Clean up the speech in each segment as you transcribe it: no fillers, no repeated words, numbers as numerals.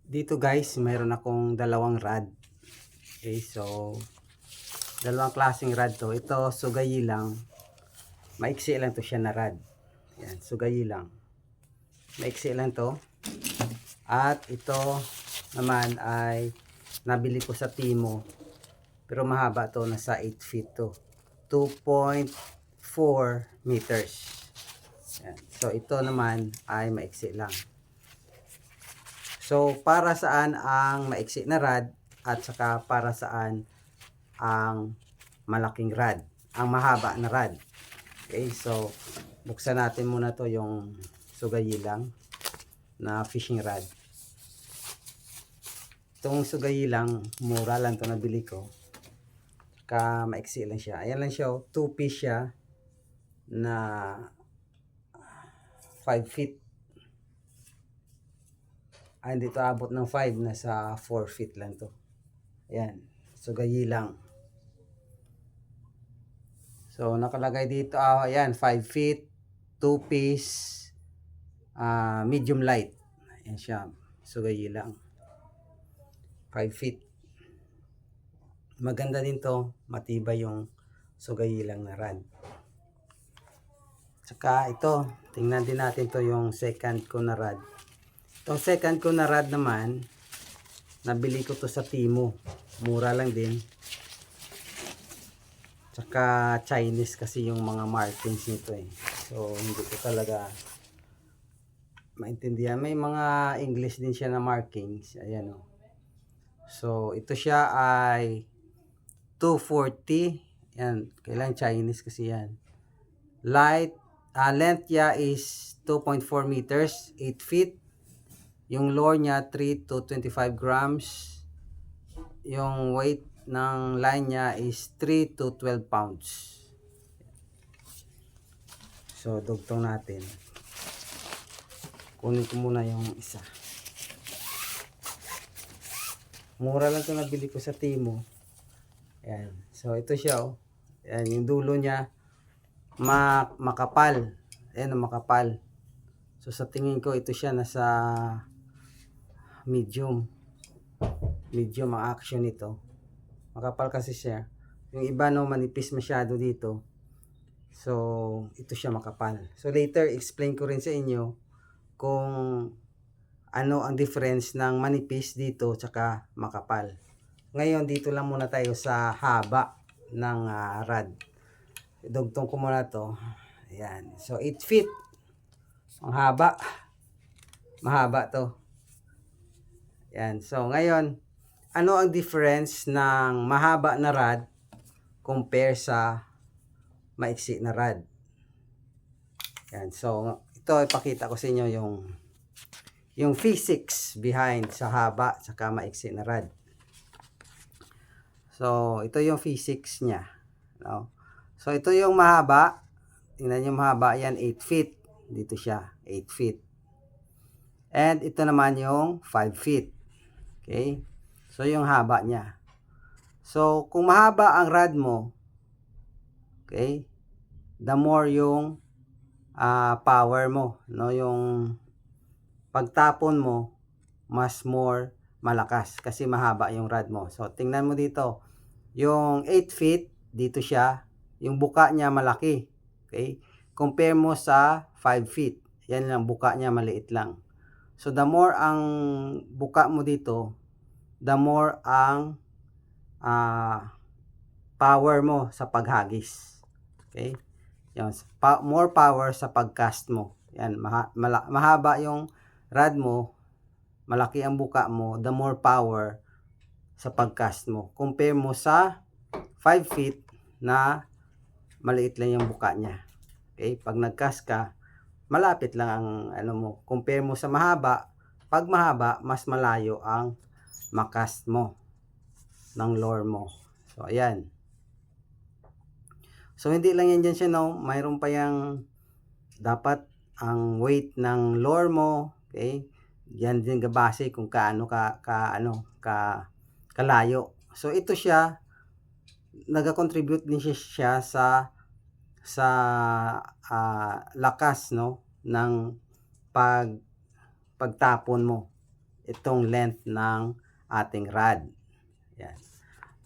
Dito guys, mayroon akong dalawang rod. Okay, so dalawang klaseng rod to. Ito, sugayi lang. Maiksi lang to siya na rod. Yan, sugayi lang. Maiksi lang to. At ito naman ay nabili ko sa Timo. Pero mahaba to, nasa 8 feet to. 2.4 meters. Yan. So ito naman ay maiksi lang. So, para saan ang maiksi na rod at saka para saan ang malaking rod, ang mahaba na rod. Okay, so buksan natin muna to yung sugayi lang na fishing rod. Itong sugayi lang, mura lang to nabili ko. Ka maiksi lang siya. Ayan lang siya, 2 piece siya na 5 feet. Hindi to abot ng 5, nasa 4 feet lang to. Ayan, sugayi lang. So nakalagay dito, ayan, 5 feet, 2 piece, medium light. Ayan siya, sugayi lang. 5 feet. Maganda din to, matibay yung sugayi lang na rod. Saka ito, tingnan din natin to yung second ko na rod. Itong second ko na rod naman, nabili ko to sa Timo. Mura lang din. Tsaka Chinese kasi yung mga markings nito eh. So hindi ko talaga maintindihan. May mga English din siya na markings. Ayan o. So ito siya ay 240. Yan. Kailan Chinese kasi yan. Length niya is 2.4 meters, 8 feet. Yung lure niya 3 to 25 grams. Yung weight ng line niya is 3 to 12 pounds. So dugtong natin. Kunin ko muna yung isa. Mura lang ito nabili ko sa Timo. Ayan. So ito siya oh. Ayan, yung dulo niya makapal. Ayan, makapal. So sa tingin ko ito siya nasa medium. Medium ang action nito. Makapal kasi siya. Yung iba no, manipis masyado dito. So ito siya makapal. So later explain ko rin sa inyo kung ano ang difference ng manipis dito tsaka makapal. Ngayon dito lang muna tayo sa haba ng rod. Dugtong ko muna to. Ayan. So 8 feet. Ang haba. Mahaba to. Ayan. So ngayon, ano ang difference ng mahaba na rod compare sa maiksi na rod? Ayan. So ito ipakita ko sa inyo yung physics behind sa haba saka maiksi na rod. So ito yung physics niya, no? So ito yung mahaba. Tingnan niyo mahaba yan, 8 feet. Dito siya, 8 feet. And ito naman yung 5 feet. Okay? So yung haba niya. So kung mahaba ang rod mo, okay? The more yung power mo, no? Yung pagtapon mo, mas more malakas kasi mahaba yung rod mo. So tingnan mo dito, yung 8 feet, dito siya, yung buka niya malaki. Okay? Compare mo sa 5 feet. Yan lang, buka niya maliit lang. So the more ang buka mo dito, the more ang power mo sa paghagis. Okay? Yan, more power sa pagcast mo. Yan, mahaba yung rod mo, malaki ang buka mo, the more power sa pagcast mo. Compare mo sa 5 feet na maliit lang yung buka niya. Okay? Pag nagcast ka, malapit lang ang ano mo. Compare mo sa mahaba, pag mahaba, mas malayo ang makast mo ng lure mo. So, ayan. So, hindi lang yan dyan siya, no? Mayroon pa yung dapat ang weight ng lure mo. Okay? Yan din gabase kung kaano kalayo. So ito siya, nag-contribute din siya sa lakas, no, ng pagtapon mo. itong length ng ating rod. Yan.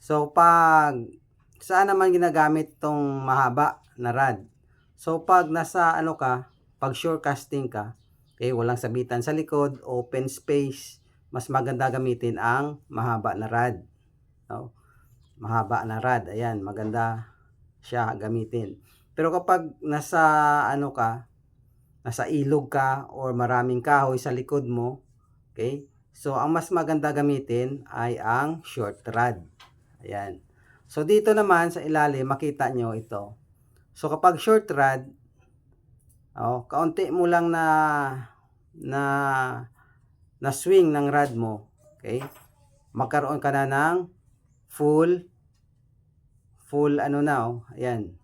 So, pag saan naman ginagamit itong mahaba na rod? So, pag nasa ano ka, pag shore casting ka, okay, walang sabitan sa likod, open space, mas maganda gamitin ang mahaba na rod. No? Mahaba na rod, ayan, maganda siya gamitin. Pero kapag nasa ano ka, nasa ilog ka or maraming kahoy sa likod mo, okay? So, ang mas maganda gamitin ay ang short rod. Ayan. So, dito naman sa ilalim, makita nyo ito. So, kapag short rod, kaunti mo lang na swing ng rod mo, okay? Magkaroon ka na ng full ano na, ayan.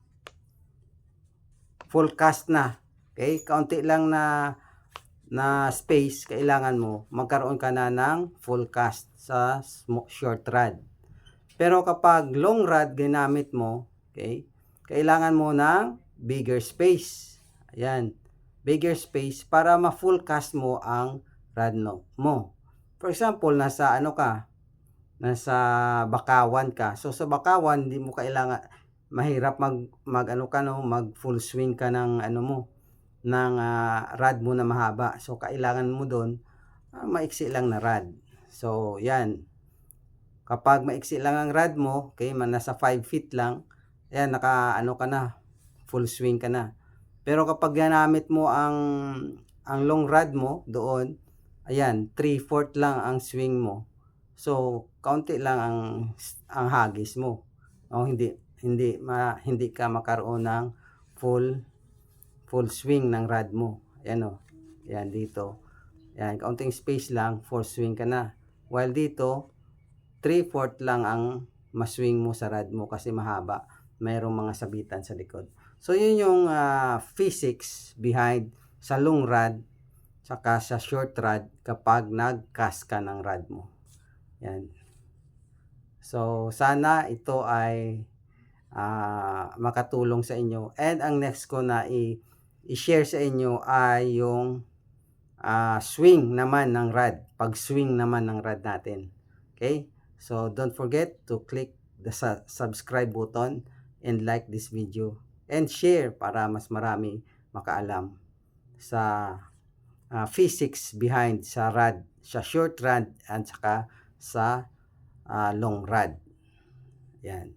Full cast na. Okay? Kaunti lang na space kailangan mo, magkaroon ka na ng full cast sa short rod. Pero kapag long rod ginamit mo, okay, kailangan mo ng bigger space. Ayan, bigger space para ma-full cast mo ang rod mo. For example, nasa ano ka, nasa Bakawan ka. So sa Bakawan, hindi mo kailangan, mahirap mag ano ka, no, mag full swing ka ng ano mo, ng rod mo na mahaba. So kailangan mo doon maiksi lang na rod. So yan, kapag maiksi lang ang rod mo, okay, nasa 5 feet lang, ayan, naka ano ka na, full swing ka na. Pero kapag ginamit mo ang long rod mo doon, ayan, 3/4 lang ang swing mo. So kaunti lang ang hagis mo. Hindi ka makaroon ng full swing ng rod mo. Ayan, ayan dito. Ayan, kaunting space lang, full swing ka na. While dito, 3/4 lang ang maswing mo sa rod mo kasi mahaba. Mayroong mga sabitan sa likod. So, yun yung physics behind sa long rod saka sa short rod kapag nag-cast ka ng rod mo. Yan. So, sana ito ay makatulong sa inyo. And ang next ko na i-share sa inyo ay yung swing naman ng rod. Pag-swing naman ng rod natin. Okay? So, don't forget to click the subscribe button and like this video. And share para mas marami makaalam sa physics behind sa rod, sa short rod at saka sa long rod. Yan.